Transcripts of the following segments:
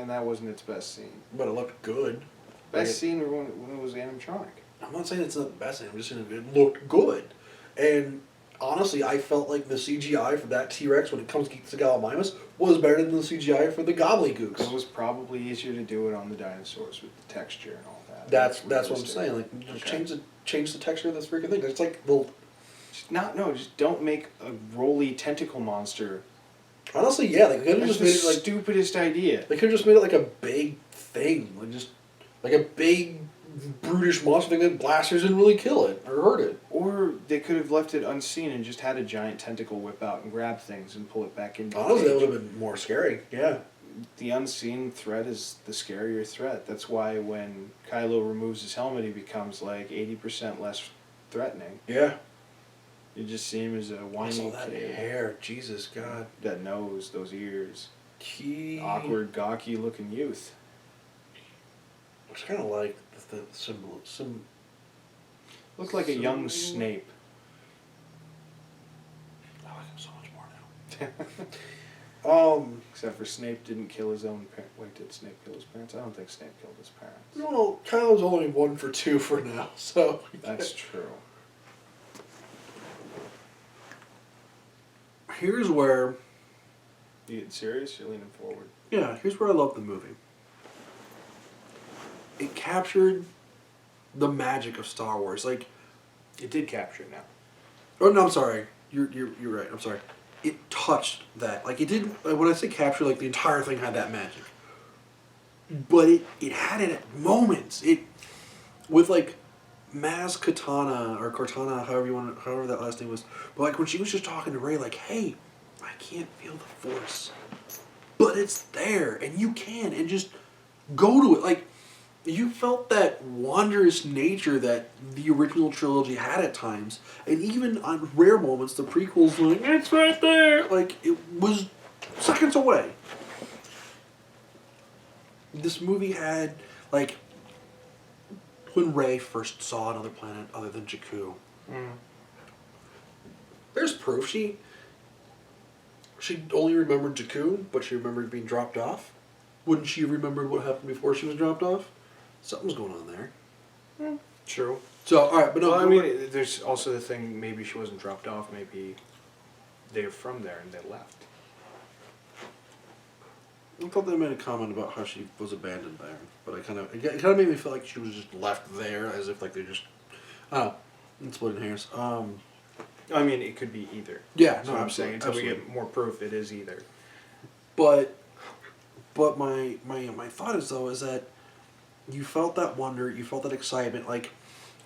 And that wasn't its best scene. But it looked good. Best scene when it was animatronic. I'm not saying it's not the best scene, I'm just saying it looked good. And honestly, I felt like the CGI for that T-Rex when it comes to Gallimimus was better than the CGI for the Gobbledygooks. It was probably easier to do it on the dinosaurs with the texture and all that. That's what I'm saying. Like, just change the texture of this freaking thing. It's like just don't make a roly tentacle monster. Honestly, yeah, they could have just made it like stupidest idea. They could have just made it like a big thing, like a big brutish monster thing that blasters didn't really kill it or hurt it. Or they could have left it unseen and just had a giant tentacle whip out and grab things and pull it back into the Honestly, cage. that would have been more scary. Yeah. The unseen threat is the scarier threat. That's why when Kylo removes his helmet, he becomes like 80% less threatening. Yeah. You just see him as a whiny that kid. Hair, Jesus God. That nose, those ears. Awkward, gawky looking youth. It's kind of like the symbol. Looked like a young Snape. I like him so much more now. Except for Snape didn't kill his own parents. Wait, did Snape kill his parents? I don't think Snape killed his parents. No, Kylo's only 1 for 2 for now, so... That's true. Here's where... You getting serious? You're leaning forward. Yeah, here's where I love the movie. It captured the magic of Star Wars. Like, it did capture it now. Oh no, I'm sorry. You're right. I'm sorry. It touched that. Like, it didn't. Like, when I say capture, like the entire thing had that magic. But it had it at moments. It with like Maz Katana or Cortana, however that last name was. But like when she was just talking to Rey, like, hey, I can't feel the Force, but it's there, and you can, and just go to it. Like, you felt that wondrous nature that the original trilogy had at times, and even on rare moments, the prequels were like, it's right there. Like, it was seconds away. This movie had, like, when Rey first saw another planet other than Jakku, there's proof she only remembered Jakku, but she remembered being dropped off. Wouldn't she have remembered what happened before she was dropped off? Something's going on there. True. So, alright, but no... Well, I mean, there's also the thing, maybe she wasn't dropped off, maybe they're from there and they left. I thought they made a comment about how she was abandoned there, but it kind of made me feel like she was just left there, as if like they just... I'm splitting hairs. I mean, it could be either. Yeah, that's what I'm saying. Until we get more proof, it is either. But my thought is, though, is that you felt that wonder, you felt that excitement, like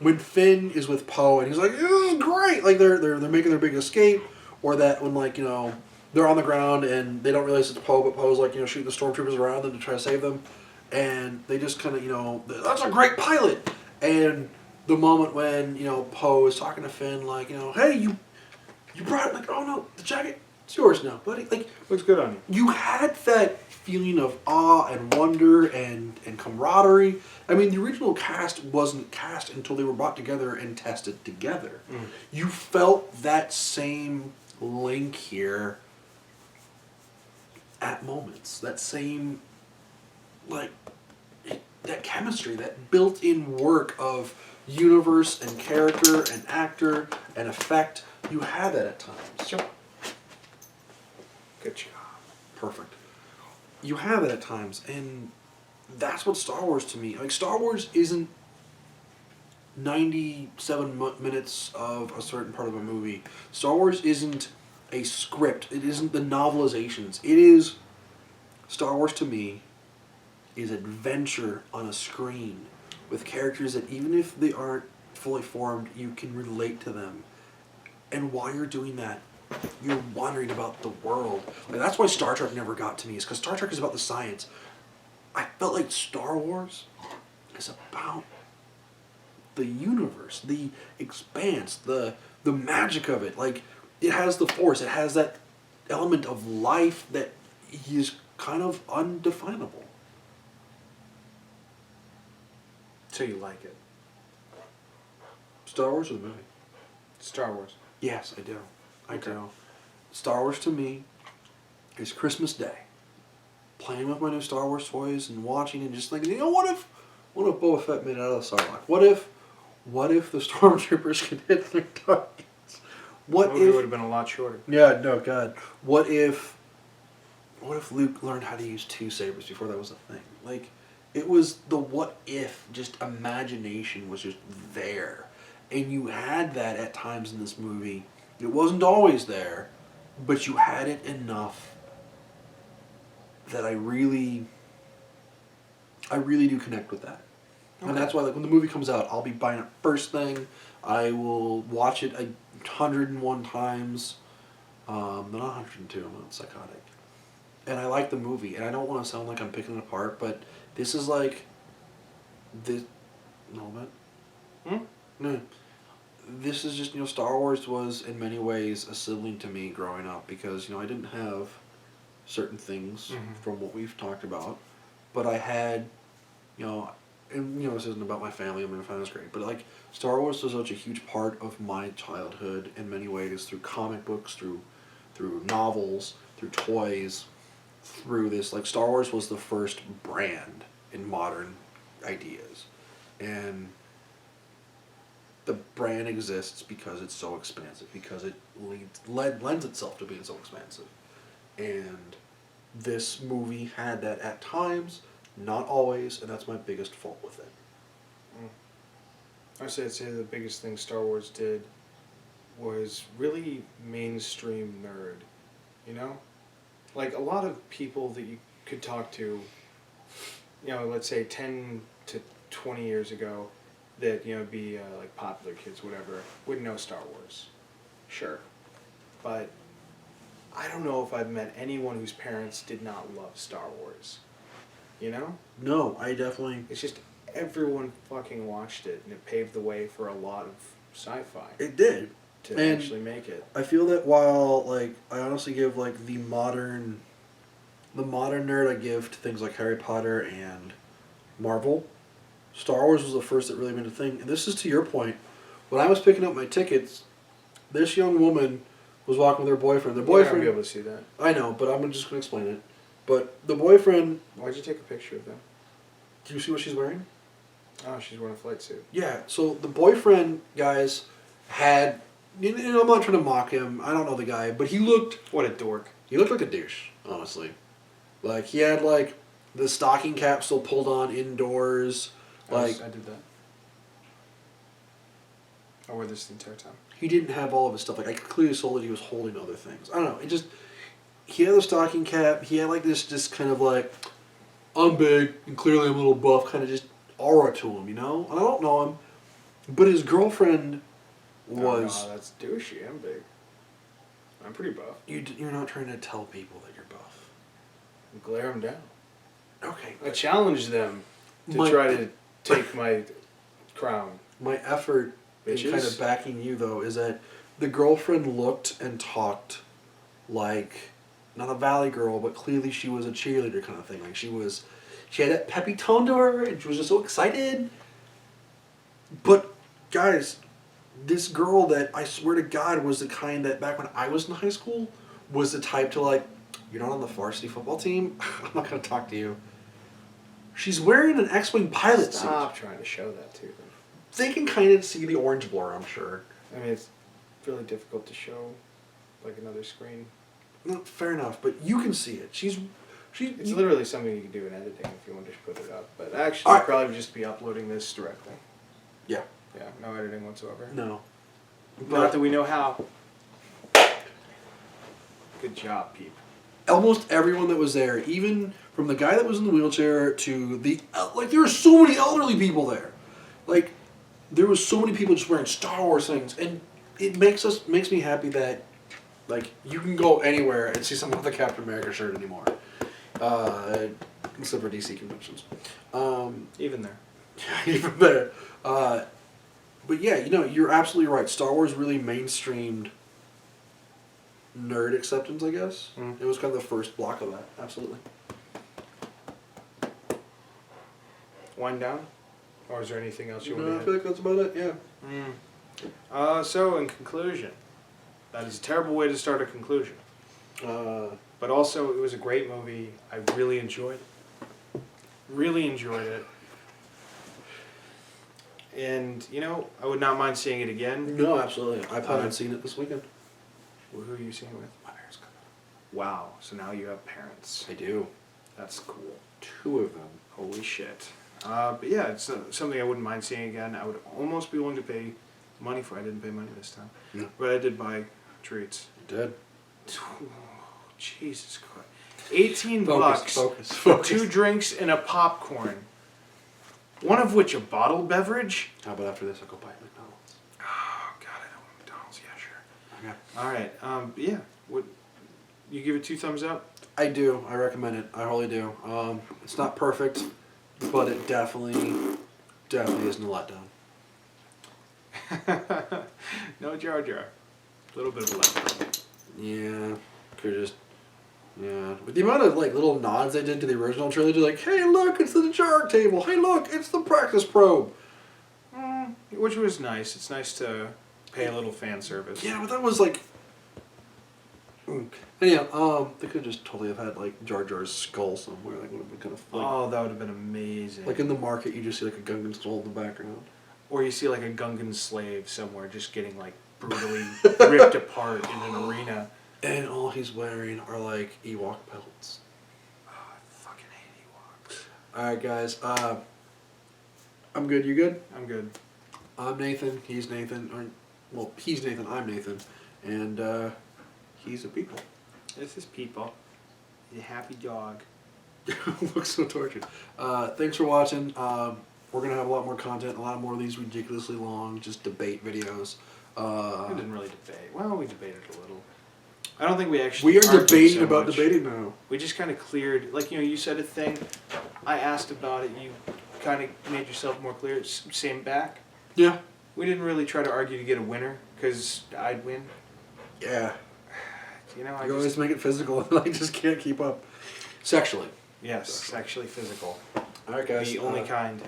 when Finn is with Poe and he's like, this is great, like they're making their big escape, or that when, like, you know, they're on the ground and they don't realize it's Poe, but Poe's like, you know, shooting the stormtroopers around them to try to save them, and they just kind of, you know, that's a great pilot. And the moment when, you know, Poe is talking to Finn, like, you know, hey, you brought it, like, oh no, the jacket, it's yours now, buddy. Like, looks good on you. You had that feeling of awe and wonder and camaraderie. I mean, the original cast wasn't cast until they were brought together and tested together. You felt that same link here at moments. That same, like, that chemistry, that built-in work of universe and character and actor and effect. You had that at times. Sure. Good job. Perfect. You have it at times, and that's what Star Wars to me. Like, Star Wars isn't 97 minutes of a certain part of a movie. Star Wars isn't a script. It isn't the novelizations. It is, Star Wars to me is adventure on a screen with characters that even if they aren't fully formed, you can relate to them. And while you're doing that, you're wondering about the world. Like, that's why Star Trek never got to me, is because Star Trek is about the science. I felt like Star Wars is about the universe, the expanse, the magic of it. Like, it has the Force, it has that element of life that is kind of undefinable. So you like it? Star Wars or the movie? Star Wars. Yes, I do. I Okay. do. Star Wars to me is Christmas Day. playing with my new Star Wars toys and watching and just thinking, what if Boba Fett made it out of the Sarlacc? What if the Stormtroopers could hit their targets? What The movie if would have been a lot shorter. Yeah, no, God. What if Luke learned how to use 2 sabers before that was a thing? Like, it was the what if, just imagination was just there. And you had that at times in this movie. It wasn't always there, but you had it enough that I really do connect with that. Okay. And that's why, like, when the movie comes out, I'll be buying it first thing. I will watch it 101 times. Not 102, I'm not psychotic. And I like the movie, and I don't want to sound like I'm picking it apart, but this is like... this... No, what? No. This is just, Star Wars was, in many ways, a sibling to me growing up, because, I didn't have certain things from what we've talked about, but I had, and, this isn't about my family, my family's great, but, like, Star Wars was such a huge part of my childhood in many ways, through comic books, through novels, through toys, through this. Like, Star Wars was the first brand in modern ideas. And the brand exists because it's so expansive, because it lends itself to being so expansive. And this movie had that at times, not always, and that's my biggest fault with it. I'd say the biggest thing Star Wars did was really mainstream nerd, Like, a lot of people that you could talk to, let's say 10 to 20 years ago, that, be like popular kids, whatever, wouldn't know Star Wars. Sure. But I don't know if I've met anyone whose parents did not love Star Wars. No, I definitely... It's just everyone fucking watched it, and it paved the way for a lot of sci-fi. It did. To actually make it. I feel that while, like, I honestly give, like, the modern nerd I give to things like Harry Potter and Marvel, Star Wars was the first that really made a thing. And this is to your point. When I was picking up my tickets, this young woman was walking with her boyfriend. Their boyfriend... You're not going to be able to see that. I know, but I'm just going to explain it. But the boyfriend... Why'd you take a picture of them? Do you see what she's wearing? Oh, she's wearing a flight suit. Yeah, so the boyfriend, guys, had... I'm not trying to mock him. I don't know the guy, but he looked... What a dork. He looked like a douche, honestly. Like, he had, like, the stocking cap still pulled on indoors. I did that. I wore this the entire time. He didn't have all of his stuff. Like, I clearly saw that he was holding other things. I don't know. It just... He had the stocking cap. He had, like, this just kind of, like, I'm big, and clearly I'm a little buff, kind of just aura to him, And I don't know him. But his girlfriend... was... Oh, no, that's douchey. I'm big. I'm pretty buff. You're not trying to tell people that you're buff. Glare them down. Okay. I challenge them to try to take my crown. My effort in kind of backing you, though, is that the girlfriend looked and talked like, not a valley girl, but clearly she was a cheerleader kind of thing. Like, she had that peppy tone to her, and she was just so excited. But, guys... This girl that I swear to God was the kind that back when I was in high school was the type to, like, you're not on the varsity football team? I'm not going to talk to you. She's wearing an X-Wing pilot suit. Stop trying to show that to them. They can kind of see the orange blur, I'm sure. I mean, it's really difficult to show, like, another screen. No, fair enough, but you can see it. It's literally something you can do in editing if you want to just put it up. But actually, I'd probably just be uploading this directly. Yeah. Yeah, no editing whatsoever. No. Not that we know how. Good job, Pete. Almost everyone that was there, even from the guy that was in the wheelchair to the... Like, there were so many elderly people there. Like, there was so many people just wearing Star Wars things. And it makes me happy that, like, you can go anywhere and see someone with a Captain America shirt anymore. Except for DC conventions. Even there. Even there. But yeah, you're absolutely right. Star Wars really mainstreamed nerd acceptance, I guess. It was kind of the first block of that. Absolutely. Wind down? Or is there anything else you want to No, add? I feel like that's about it, yeah. So, in conclusion, that is a terrible way to start a conclusion. But also, it was a great movie. I really enjoyed it. Really enjoyed it. And, you know, I would not mind seeing it again. No, absolutely. I plan on seeing it this weekend. Well, who are you seeing it with? My parents coming. Wow, so now you have parents. I do. That's cool. 2 of them. Holy shit. But yeah, it's something I wouldn't mind seeing again. I would almost be willing to pay money for it. I didn't pay money this time. No. But I did buy treats. You did. Oh, Jesus Christ. 18 bucks for 2 drinks and a popcorn. One of which a bottled beverage. How about after this I'll go buy at McDonald's? Oh, God, I don't want McDonald's. Yeah, sure. Okay. All right. Yeah. What? You give it 2 thumbs up? I do. I recommend it. I really do. It's not perfect, but it definitely isn't a letdown. No Jar Jar. A little bit of a letdown. Yeah. Could just. Yeah. With the amount of like little nods they did to the original trilogy, like, hey, look, it's the jar table. Hey, look, it's the practice probe. Which was nice. It's nice to pay a little fan service. Yeah, but that was like. Anyhow, they could just totally have had like Jar Jar's skull somewhere. Like, would have been kind of. Like, Oh, that would have been amazing. like in the market, you just see like a Gungan skull in the background. Or you see like a Gungan slave somewhere just getting like brutally ripped apart in an arena. And all he's wearing are like Ewok pelts. Oh, I fucking hate Ewoks. Alright, guys. I'm good. You good? I'm good. I'm Nathan. He's Nathan. Well, he's Nathan. I'm Nathan. And he's a people. This is people. He's a happy dog. Looks so tortured. Thanks for watching. We're going to have a lot more content, a lot more of these ridiculously long, just debate videos. We didn't really debate. Well, we debated a little. I don't think we actually. We are argued debating so about much. debating now. We just kind of cleared, like, you know, you said a thing, I asked about it, you kind of made yourself more clear, same back. Yeah. We didn't really try to argue to get a winner, because I'd win. Yeah. You know, You always make it physical, and I just can't keep up. Sexually. Yes, sexually physical. Alright, guys. The only kind.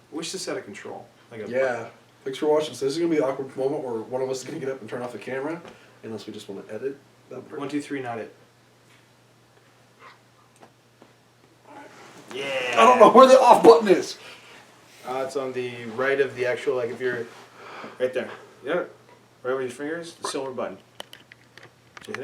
Wish this out of control. Like a Yeah. Thanks for watching. So this is going to be an awkward moment where one of us is going to get up and turn off the camera, unless we just want to edit that part. 1, 2, 3, not it. Yeah. I don't know where the off button is. It's on the right of the actual, like if you're right there. Yeah. Right where your finger is, the silver button.